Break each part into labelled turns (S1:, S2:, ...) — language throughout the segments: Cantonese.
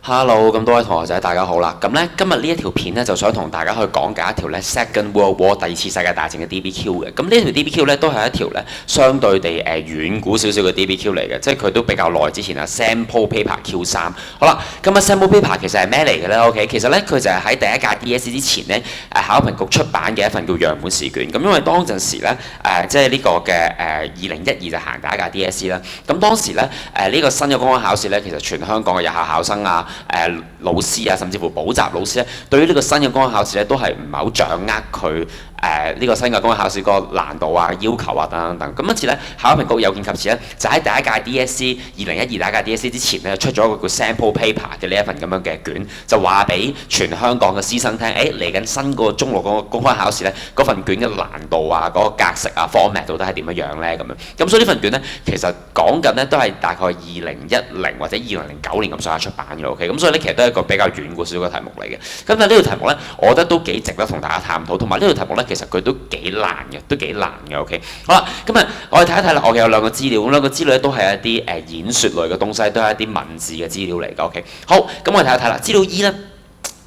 S1: Hello，咁多位同學仔大家好啦。咁咧今日呢一條片咧就想同大家去講解一條咧 Second World War 第二次世界大戰嘅 DBQ 嘅。咁呢條 DBQ 咧都係一條咧相對地遠古少少嘅 DBQ 嚟嘅，即係佢都比較耐之前啊 Sample Paper Q3。好啦，咁啊 Sample Paper 其實係咩嚟嘅咧？OK，其實咧佢就係喺第一屆 DSE 之前咧考評局出版嘅一份叫樣本試卷。咁因為當陣時咧即係呢個嘅2012就行第一屆 DSE 啦。咁當時咧呢個新嘅公開考試咧，其實全香港嘅日校考生啊老師啊，甚至乎補習老師咧，對於呢個新嘅公開考試咧，都係唔係好掌握佢呢個新嘅公開考試個難度啊、要求啊等等。咁因此咧，考評局有見及此咧，就喺第一屆 DSE 2012第一屆 DSE 之前咧，出咗一個叫 Sample Paper 嘅呢一份咁樣嘅卷，就話俾全香港嘅師生聽，嚟緊新個中六嗰個公開考試咧，嗰份卷嘅難度啊、嗰個格式啊、format 到底係點樣樣咧咁樣。咁所以呢份卷咧，其實講緊咧都係大概2010或者2009年咁上下出版嘅 OK。咁所以咧，其實都係一個比較遠古少少嘅題目嚟嘅。咁但係呢條題目咧，我覺得都幾值得同大家探討，同埋呢條題目咧，其實佢都幾難嘅，都幾難嘅 OK。好啦，咁啊，我哋睇一睇啦，我有兩個資料，咁兩個資料咧都係一啲演説類嘅東西，都係一啲文字嘅資料嚟嘅 OK。好，咁我哋睇一睇啦，資料 E 咧。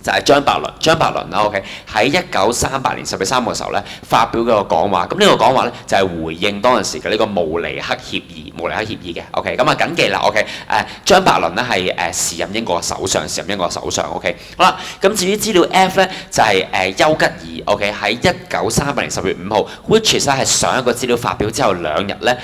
S1: 就係張伯倫啦 ，OK， 喺1938年10月3號嘅時候咧發表嘅個講話，咁呢個講話咧就係回應當陣時嘅呢個慕尼黑協議嘅 ，OK， 咁啊緊記啦 ，OK， 張伯倫咧係時任英國嘅首相，OK， 好啦，咁至於資料 F 咧就係丘吉爾 ，OK， 喺1938年10月5號 ，which is 係上一個資料發表之後2日咧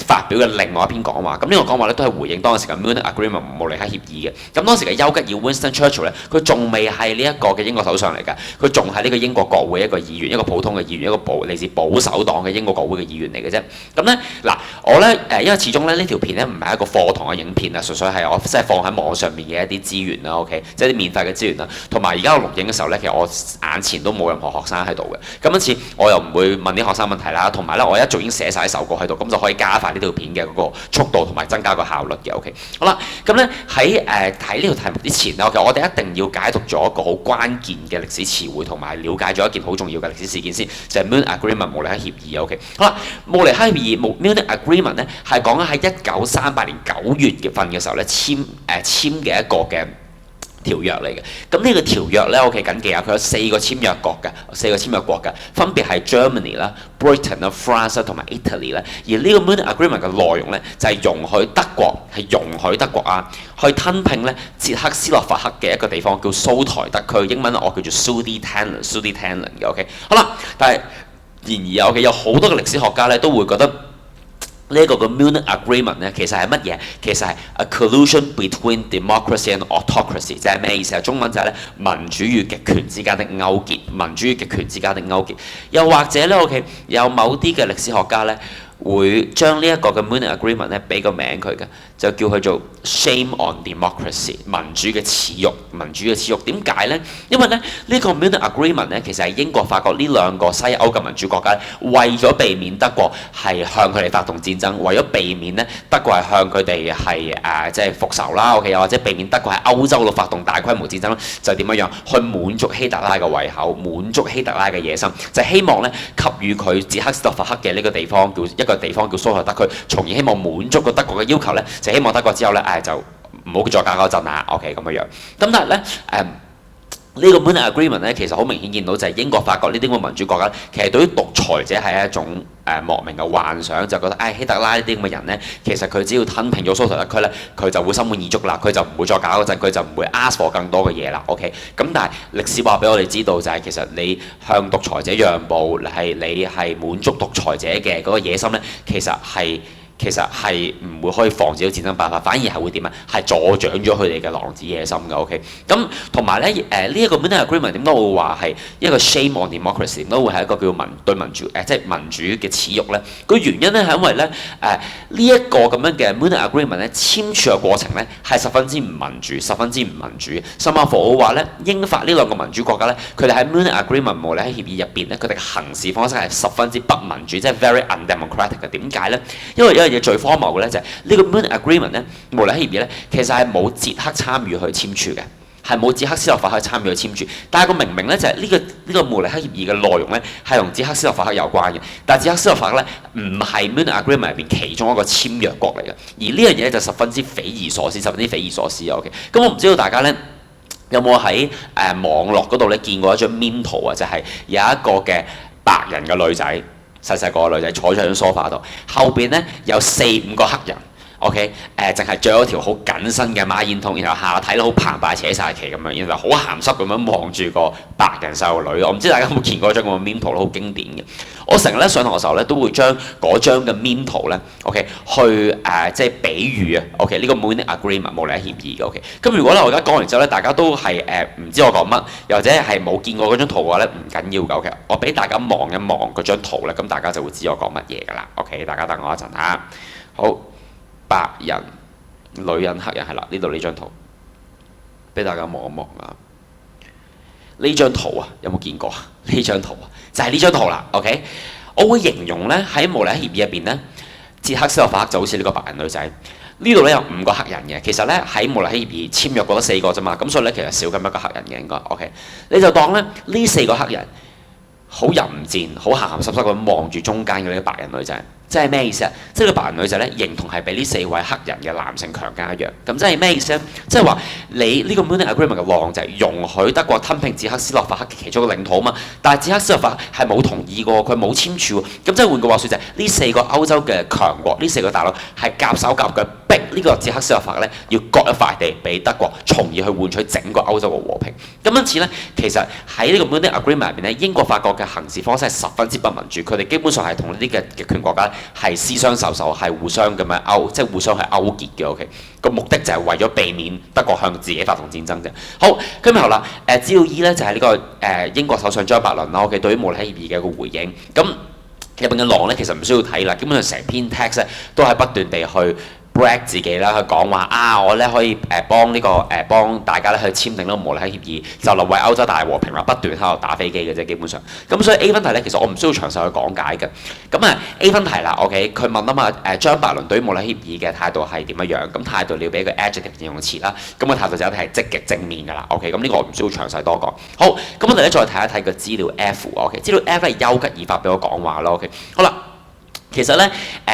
S1: 發表嘅另外一篇講話，咁呢個講話咧都係回應當時嘅 Munich Agreement 慕尼黑協議嘅，咁當時嘅丘吉爾 Winston Churchill 咧佢仲未係呢一個嘅英國首相嚟㗎，佢仲係呢個英國國會一個議員，一個普通嘅議員，一個嚟自保守黨嘅英國國會嘅議員嚟嘅啫。咁咧嗱，我咧因為始終咧呢條片咧唔係一個課堂嘅影片啊，純粹係我即係放喺網上面嘅一啲資源啦 ，OK， 即係啲免費嘅資源啦。同埋而家我錄影嘅時候咧，其實我眼前都冇任何學生喺度嘅，咁因此我又唔會問啲學生問題啦。同埋咧，我一早已經寫晒手稿喺度，咁就可以加快呢條片嘅嗰個速度同埋增加個效率嘅 OK。好啦，咁咧喺睇呢條題目之前咧，我哋一定要解讀咗一個好關鍵嘅歷史詞彙，同埋了解咗一件好重要嘅歷史事件先，就係 Munich Agreement 慕尼黑協議 OK。好啦，慕尼黑協議 Munich Agreement 咧係講緊喺1938年9月份嘅時候咧簽嘅一個嘅條約嚟嘅，咁呢個條約咧 ，OK 緊記啊，佢有4個簽約國嘅，分別係 Germany 啦、Britain 啦、France 同埋 Italy 咧。而呢個 Munich Agreement 嘅內容咧，就係容許德國去吞併咧捷克斯洛伐克嘅一個地方叫蘇台德區，英文我叫做 Sudetenland 嘅 OK。好啦，但係然而有好多嘅歷史學家咧都會覺得。呢一個嘅 Munich Agreement 咧，其實係乜嘢？其實係 a collusion between democracy and autocracy， 即係咩意思啊？中文就係咧民主與極權之間的勾結，又或者咧 OK， 有某啲嘅歷史學家咧會將呢一個嘅 Munich Agreement 咧俾個名佢嘅，就叫佢做 Shame on Democracy， 民主嘅恥辱。點解咧？因為咧呢個 Munich Agreement 咧，其實係英國、法國呢兩個西歐嘅民主國家，為咗避免德國係向佢哋發動戰爭，為咗避免咧德國係向佢哋係即係復仇啦 ，OK， 又或者避免德國喺歐洲度發動大規模戰爭啦，就點樣去滿足希特拉嘅胃口，滿足希特拉嘅野心，就係希望咧給予佢捷克斯洛伐克嘅呢個地方叫蘇台德區，從而希望滿足個德國嘅要求咧，就希望德國之後咧就唔好再搞震啦 ，OK 咁樣。咁但係咧呢個 Munich Agreement 咧，其實好明顯見到就係英國、法國呢啲咁嘅民主國家，其實對於獨裁者係一種莫名嘅幻想，就覺得希特拉呢啲咁嘅人咧，其實佢只要吞併咗蘇台德區咧，佢就會心滿意足啦，佢就唔會再搞佢就唔會 ask for 更多嘅嘢啦 ，OK。咁但係歷史話俾我哋知道就係其實你向獨裁者讓步，你係滿足獨裁者嘅嗰個野心咧，其實係唔會可以防止到戰爭爆發，反而係會點啊？係助長咗佢哋嘅狼子野心嘅 OK。咁同埋咧呢一個 Munich Agreement 點解會話係一個 shame on democracy， 點解會係一個叫對民主即係民主嘅恥辱咧？個原因咧係因為咧呢一個咁樣嘅 Munich Agreement 咧簽署嘅過程咧係十分之唔民主，甚至乎我話咧英法呢兩個民主國家咧，佢哋喺 Munich Agreement 慕尼黑協議入邊咧，佢哋嘅行事方式係十分之不民主，即係 very undemocratic 嘅。點解咧？因為一樣嘢最荒謬嘅咧就係呢個 Munich Agreement 咧，慕尼黑協議咧，其實係冇捷克參與去簽署嘅。係冇捷克斯洛伐克參與去簽署。但係個明明咧就係呢個慕尼黑協議嘅內容咧係同捷克斯洛伐克有關嘅，但係捷克斯洛伐克咧唔係 Munich Agreement 入邊其中一個簽約國嚟嘅，而呢樣嘢就十分之匪夷所思，十分之匪夷所思。OK，咁我唔知道大家咧有冇喺網絡嗰度咧見過一張 meme 圖啊？就係有一個嘅白人嘅女仔，細細個嘅女仔坐咗喺張 sofa 度，後邊咧有4-5個黑人。OK，淨係着咗條好緊身嘅孖煙筒，然後下體咧好澎湃扯晒旗咁樣，然後好鹹濕咁樣望住個白人細路女。我唔知大家有冇見過張咁嘅 meme 圖，好經典嘅。我成日咧上堂嘅時候咧都會將嗰張嘅 meme 圖咧 ，OK， 去即係比喻啊 ，OK， 呢個 Munich Agreement 慕尼黑協議嘅 OK。咁如果咧我而家講完之後咧，大家都係唔知我講乜，又或者係冇見過嗰張圖嘅話咧，唔緊要嘅 OK。我俾大家望一望嗰張圖咧，咁大家就會知我講乜嘢㗎啦。OK， 大家等我一陣嚇。好。白人、女人、黑人係啦，呢度呢張圖，俾大家望一望啊！呢張圖啊，有冇見過啊？呢張圖啊，就係呢張圖啦。OK， 我會形容咧喺慕尼黑協議入邊咧，捷克斯洛伐克就好似呢個白人女仔。呢度咧有5個黑人嘅，其實咧喺慕尼黑協議簽約過得4個啫嘛，咁所以咧其實少緊一個黑人嘅應該。OK， 你就當咧呢4個黑人好淫賤、好鹹鹹濕濕咁望住中間嘅呢個白人女仔。即係咩意思啊？即係個白人女仔咧，形同係俾呢4位黑人嘅男性強姦一樣。咁即係咩意思咧？即係話你呢個 Munich Agreement 嘅內容就係容許德國吞併捷克斯洛伐克嘅其中一個領土啊嘛。但係捷克斯洛伐克係冇同意過，佢冇簽署。咁即係換句話説就係呢4個歐洲嘅強國，呢4個大佬係夾手夾腳逼呢個捷克斯洛伐克咧要割一塊地俾德國，從而去換取整個歐洲嘅和平。咁因此咧，其實喺呢個 Munich Agreement 入邊咧，英國法國嘅行事方式係十分之不民主，佢哋基本上係同呢啲嘅極權國家係私相授受，係互相咁樣即係互相係勾結嘅。OK， 個目的就係為咗避免德國向自己發動戰爭啫。好，咁然後啦，資料 E 咧就係呢個英國首相張伯倫啦。OK， 對於慕尼黑協議嘅一個回應。咁入邊嘅浪咧其實唔需要睇啦，基本上成篇 text 咧都係不斷地去brag 自己啦，去講話啊，我咧可以幫大家咧去簽訂呢個慕尼黑協議，就為歐洲大和平啦，不斷喺度打飛機嘅啫，基本上。咁所以 A 分題咧，其實我唔需要詳細去講解嘅。咁啊 A 分題啦 ，OK， 佢問啊嘛，張伯倫對於慕尼黑協議嘅態度係點樣樣？咁態度你要俾個 adjective 形容詞啦，咁個態度就一定係積極正面㗎啦。OK， 咁呢個我唔需要詳細多講。好，咁我哋咧再睇一睇個資料 F。OK， 資料 F 係丘吉爾發俾我講話咯。OK， 好啦。其實咧，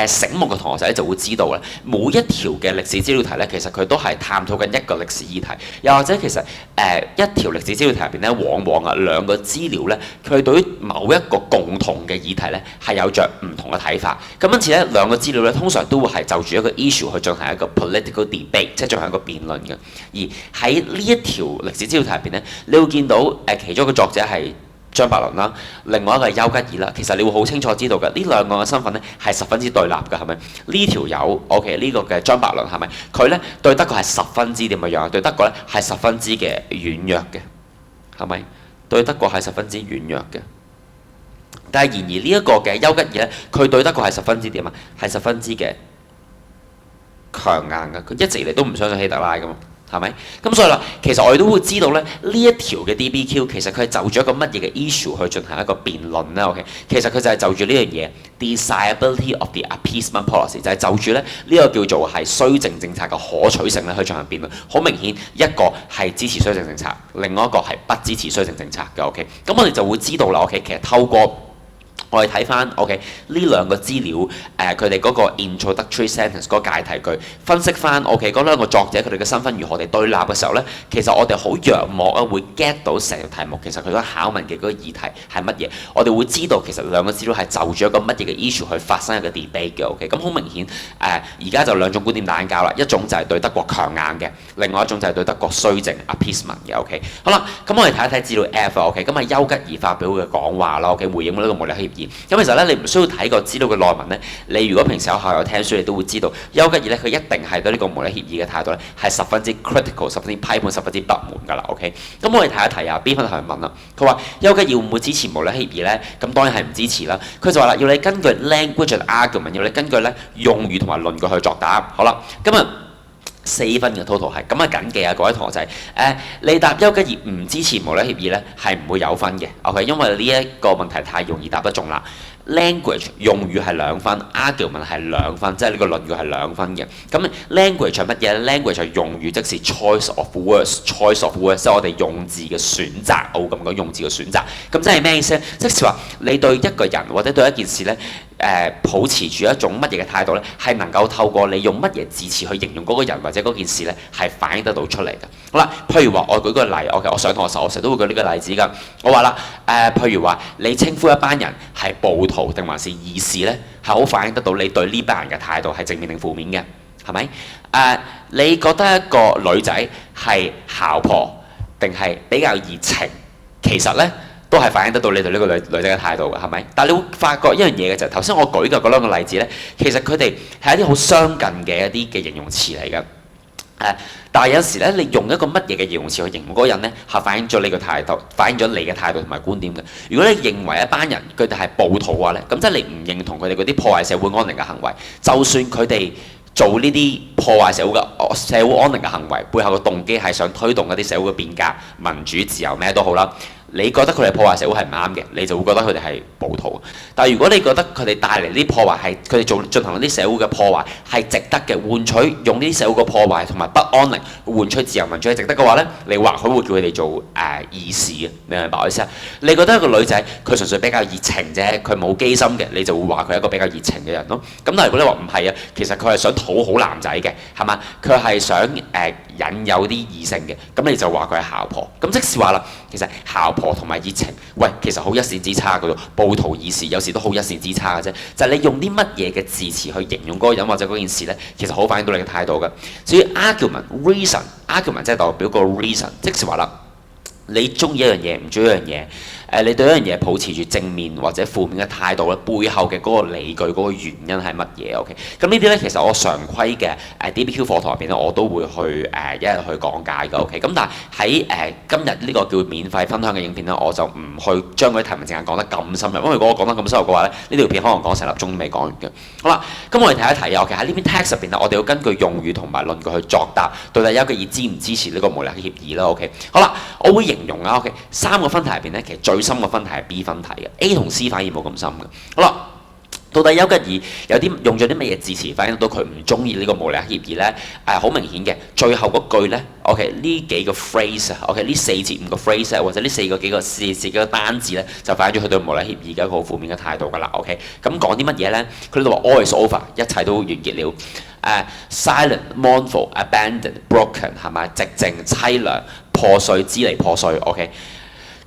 S1: 醒目嘅同學仔就會知道咧，每一條嘅歷史資料題咧，其實佢都係探討緊一個歷史議題，又或者其實一條歷史資料題入邊咧，往往兩個資料咧，佢對於某一個共同嘅議題咧，係有着唔同嘅睇法。咁因此咧，兩個資料咧，通常都會係就住一個 issue 去進行一個 political debate，即係進行一個辯論嘅。而喺呢一條歷史資料題入邊咧，你會見到其中一個作者係張伯倫啦，另外一個係丘吉爾啦。其實你會好清楚知道嘅，呢兩個嘅身份咧係十分之對立嘅，係咪？呢條友 OK 呢個嘅張伯倫係咪？佢咧對德國係十分之點嘅樣？對德國咧係十分之嘅軟弱嘅，係咪？對德國係十分之軟弱嘅。但係然而呢一個嘅丘吉爾咧，佢對德國係十分之點啊？係十分之嘅強硬嘅。佢一直嚟都唔相信希特拉噶嘛。係咪？咁所以啦，其實我哋都會知道咧，呢一條嘅 DBQ 其實佢係就住一個乜嘢嘅 issue 去進行一個辯論咧。OK， 其實佢就係就住呢樣嘢 ，desirability of the appeasement policy 就係就住咧呢個叫做係綏靖政策嘅可取性咧去進行辯論。好明顯，一個係支持綏靖政策，另外一個係不支持綏靖政策嘅。OK， 咁我哋就會知道啦。OK， 其實透過我哋睇翻 OK 呢兩個資料，佢哋嗰個 introductory sentence 嗰個介題句，分析翻 OK 嗰兩個作者佢哋嘅身份如何哋對立嘅時候咧，其實我哋好約莫啊會 get 到成條題目其實佢想考問嘅嗰個議題係乜嘢，我哋會知道其實兩個資料係就住一個乜嘢嘅 issue 去發生一個 debate 嘅。OK， 咁好明顯而家就兩種觀點打緊交啦，一種就係對德國強硬嘅，另外一種就係對德國綏靖 appeasement 嘅。OK， 好啦，咁我哋睇一睇資料 F。OK， 咁係丘吉爾發表嘅講話啦。OK， 回應呢個慕尼黑協議。咁其實咧，你唔需要睇個資料嘅內文咧，你如果平時有學有聽書，你都會知道丘吉爾咧，佢一定係對呢個慕尼黑協議嘅態度咧係十分之 critical、十分之批判、十分之不滿㗎啦。OK， 咁我哋睇一睇啊，B 分係問啦，佢話丘吉爾會唔會支持慕尼黑協議咧？咁當然係唔支持啦。佢就話啦，要你根據 language and argument， 要你根據咧用語同埋論據去作答。好啦，今日4分嘅 total 係咁啊，緊記啊，各位同學仔，你答丘吉爾唔支持慕尼黑協議咧，係唔會有分嘅。OK， 因為呢一個問題太容易答得中啦。language 用語係2分 ，argument 係2分，即係呢個論據係2分嘅。咁 language 係乜嘢咧 ？language 係用語，即是 choice of words，choice of words 即係我哋用字嘅選擇。我會咁講用字嘅選擇。咁即係咩意思咧？即係話你對一個人或者對一件事咧，抱持住一種乜嘢嘅態度咧，係能夠透過你用乜嘢字詞去形容嗰個人或者嗰件事咧，係反映得到出嚟嘅。好啦，譬如話我舉個例我上堂嘅時候，我成日都會舉呢個例子㗎。我話啦，譬如話你稱呼一班人係暴徒定還是義士咧，係好反映得到你對呢班人嘅態度係正面定負面嘅，係咪？你覺得一個女仔係姣婆定係比較熱情，其實咧都係反映得到你對呢個女仔嘅態度嘅，係咪？但係你會發覺一樣嘢嘅就係頭先我舉嘅嗰2個例子咧，其實佢哋係一啲好相近嘅一啲嘅形容詞嚟嘅。但係有時咧，你用一個乜嘢嘅形容詞去形容嗰個人咧，係反映咗你嘅態度，反映咗你嘅態度同埋觀點嘅。如果你認為一班人佢哋係暴徒嘅話咧，咁即係你唔認同佢哋嗰啲破壞社會安寧嘅行為，就算佢哋做呢啲破壞社會安寧嘅行為，背後嘅動機係想推動一啲社會嘅變革、民主、自由咩都好啦。你覺得佢哋破壞社會係唔啱嘅，你就會覺得佢哋係暴徒。但係如果你覺得佢哋帶嚟啲破壞係佢哋進行啲社會嘅破壞係值得嘅，換取用呢啲社會嘅破壞同埋不安寧換取自由民主係值得嘅話咧，你或許會叫佢哋做義士嘅，你明白我意思啊？你覺得一個女仔佢純粹比較熱情啫，佢冇機心嘅，你就會話佢係一個比較熱情嘅人咯。咁但係如果你話唔係啊，其實佢係想討好男仔嘅，係嘛？佢係想引誘啲異性嘅，咁你就話佢係姣婆。咁即是話啦，其實姣婆同埋熱情，喂，其實好一線之差嘅喎。暴徒義士有時都好一線之差嘅啫。就係你用啲乜嘢嘅字詞去形容嗰個人或者嗰件事咧，其實好反映到你嘅態度嘅。至於 argument 即係代表個 reason，即係話啦，你中意一樣嘢，唔中意一樣嘢。你對一樣嘢抱持住正面或者負面嘅態度咧，背後嘅嗰個理據、嗰個原因係乜嘢 ？OK， 咁呢啲咧其實我常規嘅DBQ 課堂入邊咧，我都會去一日去講解嘅。OK，咁但係喺今日呢個叫免費分享嘅影片咧，我就唔去將嗰啲題目淨係講得咁深入，因為如果我講得咁深入嘅話咧，呢條片可能講成粒鐘都未講完嘅。好啦，咁我哋睇一睇啊。OK，喺呢邊 text 入邊咧，我哋要根據用語同埋論據去作答，到底有嘅支唔支持呢個無理協議啦。OK， 好啦，我會形容啊。OK， 3個分題入邊咧，其實最深嘅分題係 B 分題嘅 ，A 同 C 反而冇咁深嘅。好啦，到底丘吉爾有啲用咗啲乜嘢字詞反映到佢唔中意呢個無理協議咧？好明顯嘅，最後嗰句咧 ，OK 呢幾個 phrase 啊 ，OK 呢4至5個 phrase 或者呢4個幾個單字咧，就反映咗佢對無理協議嘅一個負面嘅態度㗎啦。OK， 咁講啲乜嘢咧？佢呢度話 all is over， 一切都完結了。silent, mournful, abandoned, broken 係咪？寂靜、凄涼、破碎、支離破碎。OK。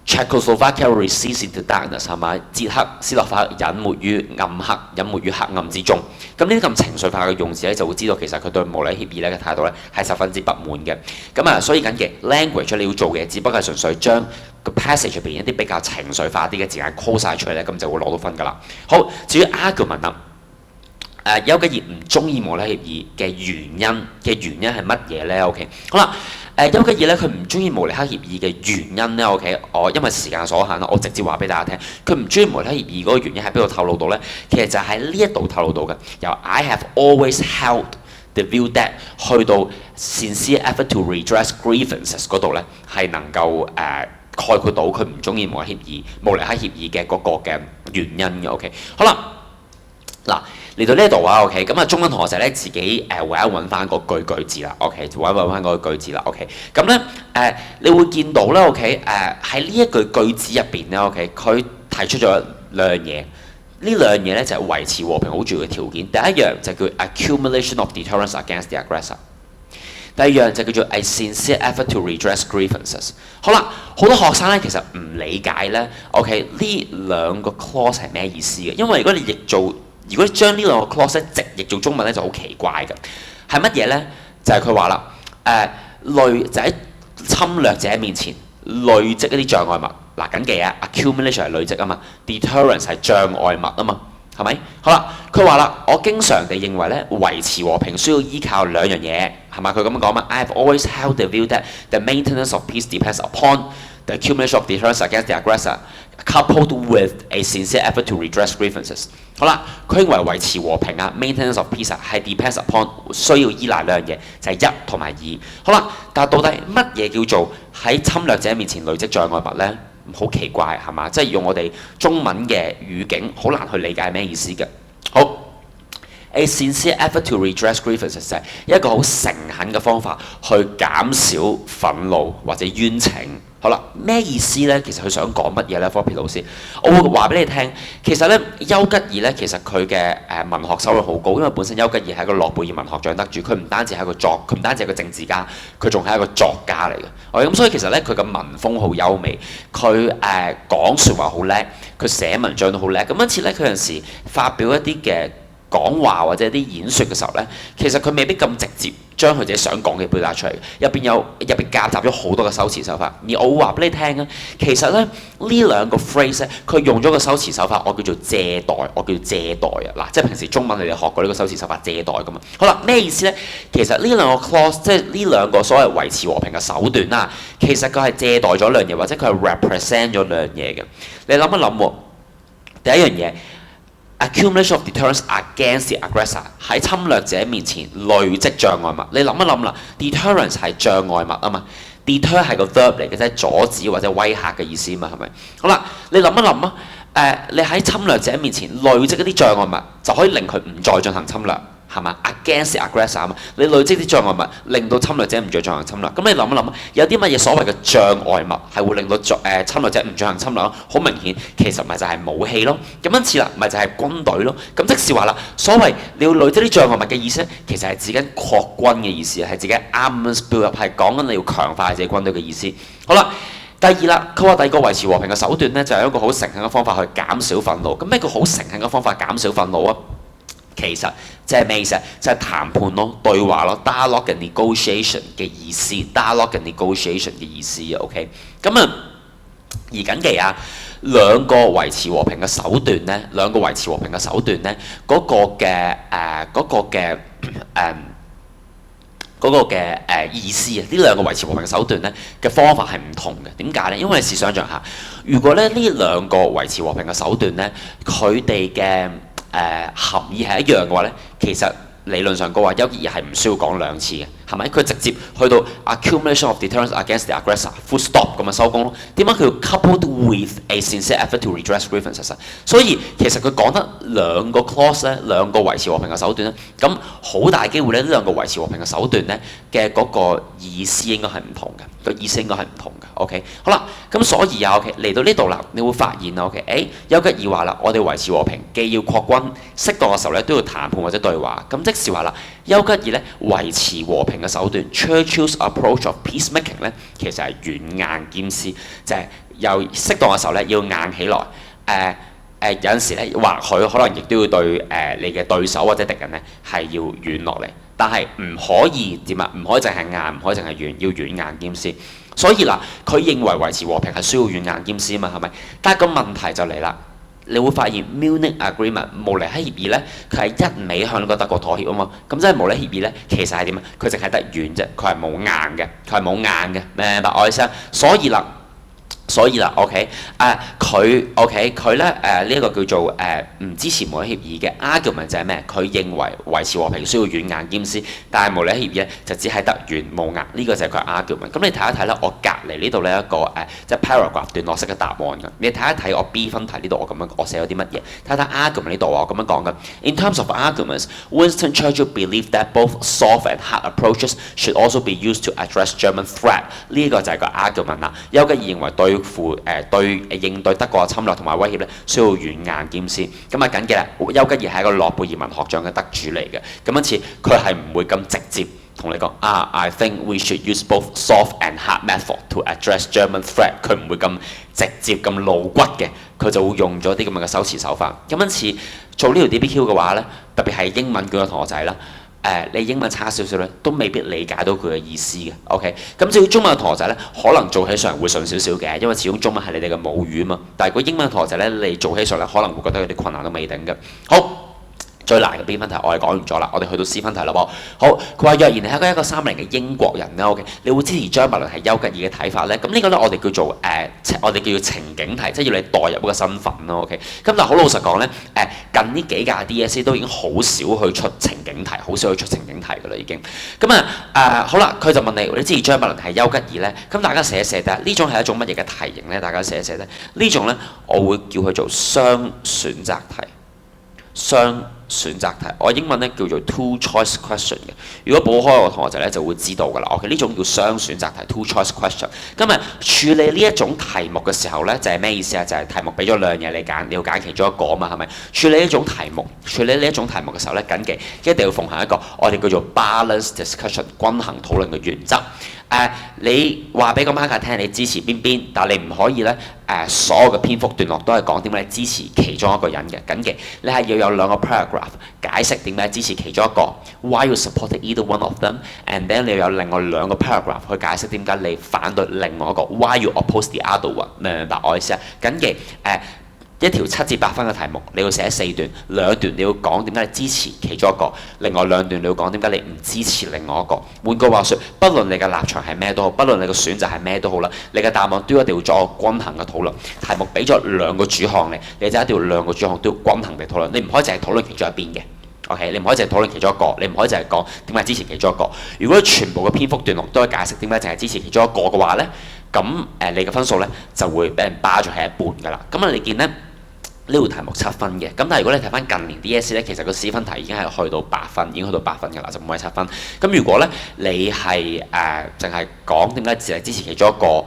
S1: Czechoslovakia recedes into darkness 係咪？捷克斯洛伐克隱沒於黑暗之中。咁呢啲咁情緒化嘅用詞咧，就會知道其實佢對無理協議咧嘅態度咧係十分之不滿嘅。咁所以緊嘅 language 你要做嘅，只不過係純粹將個 passage 入邊一啲比較情緒化啲嘅字眼 call 晒出嚟咧，咁就會攞到分㗎啦。好，至於 argument 啦。丘吉爾唔中意無理協議嘅原因係乜嘢咧 ？OK， 好啦，丘吉爾咧佢唔中意無理協議嘅原因咧 ，OK， 我因為時間所限啦，我直接話俾大家聽，佢唔中意無理協議嗰個原因喺邊度透露到咧？其實就喺呢一度透露到嘅，由 I have always held the view that 去到 sincere effort to redress grievances 嗰度咧，係能夠概括到佢唔中意無理協議嘅嗰個嘅原因嘅 OK， 好啦，嗱。嚟到呢度啊 ，OK， 咁中文同學仔咧自己揾翻個句子啦 ，OK， 揾翻嗰個句子啦 ，OK， 咁咧你會見到咧 ，OK， 喺呢一句子入邊咧 ，OK， 佢提出咗兩樣嘢，呢兩樣嘢咧就係維持和平好重要嘅條件。第一樣就叫 accumulation of deterrence against the aggressor， 第二樣就叫做 a sincere effort to redress grievances。好啦，好多學生咧其實唔理解咧 ，OK， 呢兩個 clause 係咩意思嘅？因為如果你如果將呢兩個 clause 直譯做中文咧就好奇怪嘅，係乜嘢咧？就係佢話啦，就喺侵略者面前累積一啲障礙物。嗱，緊記啊 ，accumulation 係累積啊嘛 ，deterrence 係障礙物啊嘛，係咪？好啦，佢話啦，我經常地認為咧，維持和平需要依靠兩樣嘢，係嘛？佢咁樣講嘛 ，I have always held the view that the maintenance of peace depends upon the accumulation of deterrence against the aggressor。coupled with a sincere effort to redress grievances。好啦，佢認為維持和平啊 ，maintenance of peace 係 depends upon 需要依賴兩樣嘢，就係1同埋2。好啦，但係到底乜嘢叫做喺侵略者面前累積障礙物咧？好奇怪係嘛？即係用我哋中文嘅語境，好難去理解咩意思嘅。好。A sincere effort to redress grievances 就係一個好誠懇嘅方法去減少憤怒或者冤情。好啦，咩意思呢？其實佢想講乜嘢呢？科皮老師，我會話俾你聽。其實呢，丘吉爾呢，其實佢嘅文學收入好高，因為本身丘吉爾係一個諾貝爾文學獎得主，佢唔單止係一個佢唔單止係一個政治家，佢仲係一個作家嚟嘅。咁所以其實呢，佢嘅文風好優美，佢講説話好叻，佢寫文章都好叻。咁因此呢，佢有陣時發表一啲嘅講話或者啲演說嘅時候呢，其實佢未必咁直接將佢自己想講嘅表達出嚟，入邊夾雜咗好多嘅修辭手法。而我會話俾你聽啊，其實咧呢兩個 phrase 咧，佢用咗個修辭手法，我叫做借代，我叫做借代啊。嗱，即係平時中文你哋學過呢個修辭手法借代噶嘛。好啦，咩意思呢？其實呢兩個 clause 即係呢兩個所謂維持和平嘅手段啦，其實佢係借代咗兩樣嘢，或者佢係 represent 咗兩樣嘢嘅。你諗一諗喎，第一樣嘢。Accumulation of deterrence against the aggressor 喺侵略者面前累積障礙物。你諗一諗啦 ，deterrence 係障礙物啊嘛 ，deter 係個 verb 嚟嘅，即係阻止或者威嚇嘅意思嘛，係咪？好啦，你諗一諗啊，你喺侵略者面前累積一啲障礙物，就可以令佢唔再進行侵略。係嘛 ？Against the aggressor 啊嘛，你累積啲障礙物，令到侵略者唔再進行侵略。咁你諗一諗啊，有啲乜嘢所謂嘅障礙物係會令到侵略者唔進行侵略咯？好明顯，其實咪就係武器咯。咁因此啦，咪就係軍隊咯。咁即是話啦，所謂你要累積啲障礙物嘅意思，其實係指緊擴軍嘅意思，係自己 arms build up，係講緊你要強化自己軍隊嘅意思。好啦。第二啦，佢話第二個維持和平嘅手段咧，就係一個好誠懇嘅方法去減少憤怒。咁咩叫好誠懇嘅方法減少憤怒啊？其實即係咩意思啊？就係談判咯、對話咯 ，dialogue 嘅 negotiation 嘅意思 ，dialogue 嘅 negotiation 嘅意思啊。OK， 咁啊，而緊記啊，兩個維持和平嘅手段咧，意思啊，呢兩個維持和平嘅手段咧嘅方法係唔同嘅。點解呢？因為你試想像下，如果咧呢兩個維持和平嘅手段咧，佢哋嘅含義係一樣嘅話呢，其實理論上嘅話，丘吉爾係唔需要講兩次嘅，係咪？佢直接去到 accumulation of deterrence against the aggressor full stop 咁啊收工咯。點解佢要 coupled with a sincere effort to redress grievances？ 所以其實佢講得兩個 clause 咧，兩個維持和平嘅手段咧，咁好大機會咧，呢兩個維持和平嘅手段咧嘅嗰個意思應該係唔同嘅，個意思應該係唔同嘅。OK， 好啦，咁所以啊 ，OK 嚟到呢度啦，你會發現啊 ，OK， 丘吉爾話啦，我哋維持和平，既要擴軍，適當嘅時候咧都要談判或者對話。咁即是話啦，丘吉爾咧維持和平嘅手段 ，Churchill's approach of peacemaking 咧，其實係軟硬兼施，就係又適當嘅時候咧要硬起來，有陣時咧，或許可能亦都要對你嘅對手或者敵人咧係要軟落嚟，但係唔可以點啊？唔可以淨係硬，唔可以淨係軟，要軟硬兼施。所以嗱，佢認為維持和平係需要軟硬兼施嘛，係咪？但係個問題就嚟啦，你會發現 Munich Agreement 慕尼黑協議咧，佢係一味向呢個德國妥協啊嘛。咁即係慕尼黑協議咧，其實係點啊？佢淨係得軟啫，佢係冇硬嘅，明白我意思啊？所以啦，OK， 佢咧呢一個叫做唔支持慕尼黑協議嘅 argument 就係咩？佢認為維持和平需要軟硬兼施，但係慕尼黑協議咧就只係得軟冇硬，呢個就係佢 argument。咁你睇一睇啦，我隔離呢度呢一個即係 paragraph 段落式嘅答案㗎。你睇一睇我 B 分題呢度我寫咗啲乜嘢？睇睇 argument 呢度我咁樣講㗎。In terms of arguments, Winston Churchill believed that both soft and hard approaches should also be used to address German threat。呢個就係個 argument 啦。丘吉爾認為應對德國嘅侵略同埋威脅咧，需要軟硬兼施。咁啊緊記啦，丘吉爾係一個諾貝爾文學獎嘅得主嚟嘅。咁因此佢係唔會咁直接同你講I think we should use both soft and hard method to address German threat。佢唔會咁直接咁露骨嘅，佢就會用咗啲咁嘅修辭手法。咁因此做呢條 DBQ 嘅話咧，特別係英文卷嘅同學仔啦。你英文差少少咧，都未必理解到佢嘅意思嘅。OK， 咁至於中文嘅同學仔咧，可能做起上嚟會順少少嘅，因為始終中文係你哋嘅母語啊嘛。但係如果英文嘅同學仔咧，你做起上嚟可能會覺得有啲困難都未定嘅。好，最難嘅 B 分題我哋講完咗啦，我哋去到 C 分題啦噃。好，佢話若然你係一個130嘅英國人咧 ，OK， 你會支持張伯倫係丘吉爾嘅睇法咧？咁呢個咧我哋叫做我哋叫做情景題，即係要你代入一個身份咯 ，OK。咁但係好老實講咧，近呢幾屆 DSE 都已經好少去出情景題，好少去出情景題㗎啦已經。咁好啦，佢就問你支持張伯倫係丘吉爾咧？咁大家寫一寫得呢種係一種乜嘢嘅題型咧？大家寫一寫得呢種咧，我會叫佢做雙選擇題。雙選擇題，我英文咧叫做 two choice question 嘅。如果補開我同學仔咧就會知道㗎啦。OK， 呢種叫雙選擇題 two choice question。今日處理呢一種題目嘅時候咧，就係咩意思啊？就係題目俾咗兩樣嘢你揀，你要揀其中一個啊嘛，係咪？處理呢種題目嘅時候咧，緊記一定要奉行一個我哋叫做 balance discussion 均衡討論嘅原則。你話俾個 marker 聽你支持邊，但係你唔可以咧所有嘅篇幅段落都係講點解你支持其中一個人嘅。緊記你係要有兩個 paragraph 解釋點解支持其中一個 ，why you support either one of them，and then 你要有另外兩個 paragraph 去解釋點解你反對另外一個 ，why you oppose the other one。明唔明白我意思啊？緊記一條7至8分嘅題目，你要寫4段，兩段你要講點解你支持其中一個，另外兩段你要講點解你唔支持另外一個。換句話說，不論你嘅立場係咩都好，不論你嘅選擇係咩都好啦，你嘅答案都一定要作個均衡嘅討論。題目俾咗兩個主項你就一定要兩個主項都要均衡地討論，你唔可以淨係討論其中一邊嘅。OK， 你唔可以淨係討論其中一個，你唔可以淨係講點解支持其中一個。如果全部嘅篇幅段落都係解釋點解淨係支持其中一個嘅話咧，咁你嘅分數咧就會俾人巴咗喺一半㗎啦。咁你見咧？呢條題目7分嘅，咁但係如果你睇翻近年 DSE 咧，其實個 C 分題已經係去到8分，已經去到8分㗎啦，就唔係7分。咁如果咧你係淨係講點解只係支持其中一個，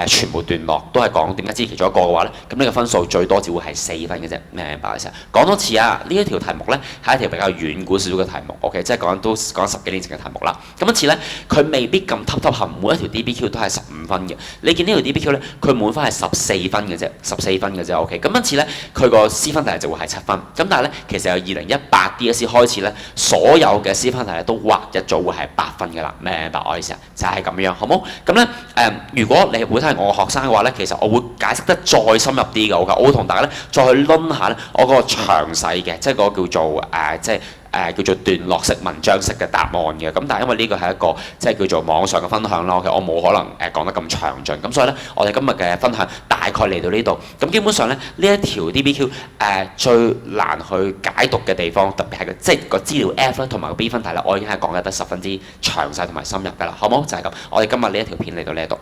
S1: 全部段落都係講點解支持其中一個嘅話咧，咁呢個分數最多只會係4分嘅啫。明唔明白嘅時候？講多次啊，呢一條題目咧係一條比較遠古少少嘅題目 ，OK， 即係講10幾年前嘅題目啦。咁因此咧，佢未必咁揼冚，每一條 DBQ 都係15分嘅。你見呢條 DBQ 咧，佢滿分係14分嘅啫，14分嘅啫 ，OK。咁因此咧，佢個 C 分題就會係7分。咁但係咧，其實由2018 DSE 開始咧，所有嘅 C 分題咧都劃一組會係8分嘅啦。明唔明白我意思啊？就係咁樣，好冇？咁咧如果你會係我學生嘅話咧，其實我會解釋得再深入啲嘅，我會同大家咧再去論下咧我嗰個詳細嘅，即係嗰個叫做叫做段落式文章式嘅答案嘅。咁但係因為呢個係一個即係叫做網上嘅分享啦，我冇可能講得咁詳盡。咁所以咧，我哋今日嘅分享大概嚟到呢度。咁基本上咧，呢一條 DBQ 最難去解讀嘅地方，特別係即係個資料 F 啦同埋個 B 分題咧，我已經係講得十分之詳細同埋深入㗎啦，好冇？就係咁。我哋今日呢一條片嚟到呢一度。